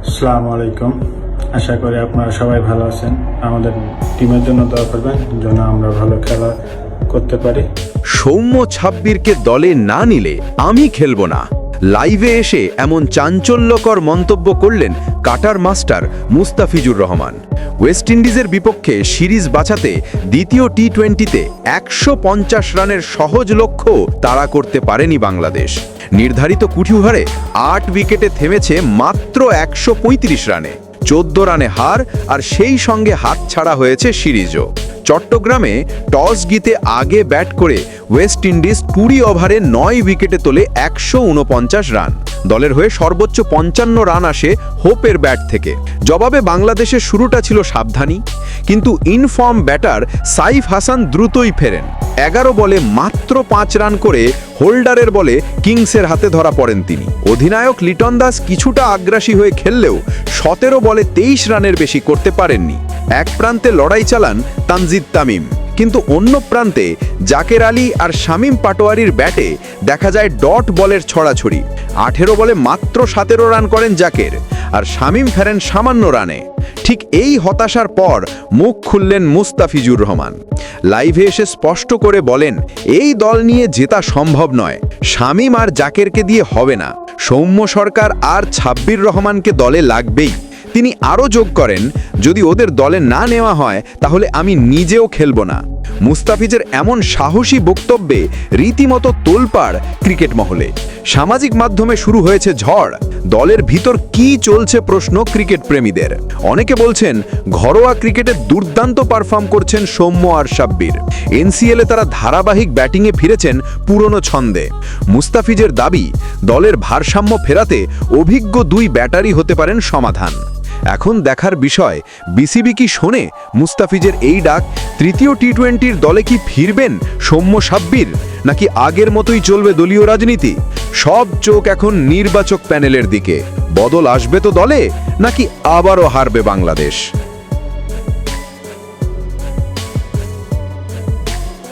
আসসালামু আলাইকুম। আশা করি আপনারা সবাই ভালো আছেন। আমাদের টিমের জন্য দোয়া করবেন যেন আমরা ভালো খেলা করতে পারি। সৌম্য ছাব্বিরকে দলে না নিলে আমি খেলবো না, লাইভে এসে এমন চাঞ্চল্যকর মন্তব্য করলেন cutter master Mustafizur Rahman. West ইন্ডিজের বিপক্ষে সিরিজ বাঁচাতে দ্বিতীয় টি-20তে 150 রানের সহজ লক্ষ্য তাড়া করতে পারেনি বাংলাদেশ। নির্ধারিত কুঠিওভারে 8 উইকেটে থেমেছে মাত্র 135 রানে, 14 রানে হার, আর সেই সঙ্গে হাতছাড়া হয়েছে সিরিজও। চট্টগ্রামে টস জিতে আগে ব্যাট করে ওয়েস্ট ইন্ডিজ 20 ওভারে 9 উইকেটে তোলে 149 রান। দলের হয়ে সর্বোচ্চ 55 রান আসে হোপের ব্যাট থেকে। জবাবে বাংলাদেশের শুরুটা ছিল সাবধানী, কিন্তু ইনফর্ম ব্যাটার সাইফ হাসান দ্রুতই ফেরেন। 11 বলে মাত্র 5 রান করে হোল্ডারের বলে কিংসের হাতে ধরা পড়েন তিনি। অধিনায়ক লিটন দাস কিছুটা আগ্রাসী হয়ে খেললেও 17 বলে 23 রানের বেশি করতে পারেননি। এক প্রান্তে লড়াই চালান তানজিদ তামিম, কিন্তু অন্য প্রান্তে জাকের আলী আর শামীম পাটোয়ারির ব্যাটে দেখা যায় ডট বলের ছড়াছড়ি। 18 বলে মাত্র 17 রান করেন জাকের, আর শামীম ফেরেন সামান্য রানে। ঠিক এই হতাশার পর মুখ খুললেন মুস্তাফিজুর রহমান। লাইভে এসে স্পষ্ট করে বলেন, এই দল নিয়ে জেতা সম্ভব নয়, শামীম আর জাকেরকে দিয়ে হবে না, সৌম্য সরকার আর ছাব্বির রহমানকে দলে লাগবেই। তিনি আরও যোগ করেন, যদি ওদের দলে না নেওয়া হয় তাহলে আমি নিজেও খেলবো না। মুস্তাফিজের এমন সাহসী বক্তব্যে রীতিমতো তোলপাড় ক্রিকেট মহলে। সামাজিক মাধ্যমে শুরু হয়েছে ঝড়। দলের ভিতর কি চলছে প্রশ্ন ক্রিকেট প্রেমীদের। অনেকে বলছেন ঘরোয়া ক্রিকেটে দুর্দান্ত পারফর্ম করছেন সৌম্য আর সাব্বির। এনসিএলে তারা ধারাবাহিক ব্যাটিংয়ে ফিরেছেন পুরনো ছন্দে। মুস্তাফিজের দাবি, দলের ভারসাম্য ফেরাতে অভিজ্ঞ 2 ব্যাটারই হতে পারেন সমাধান। এখন দেখার বিষয়, বিসিবি কি শোনে মুস্তাফিজের এই ডাক? তৃতীয় টি-20র দলে কি ফিরবেন সৌম্য সাব্বির, নাকি আগের মতোই চলবে দলীয় রাজনীতি? সব চোখ এখন নির্বাচক প্যানেলের দিকে। বদল আসবে তো দলে, নাকি আবারও হারবে বাংলাদেশ?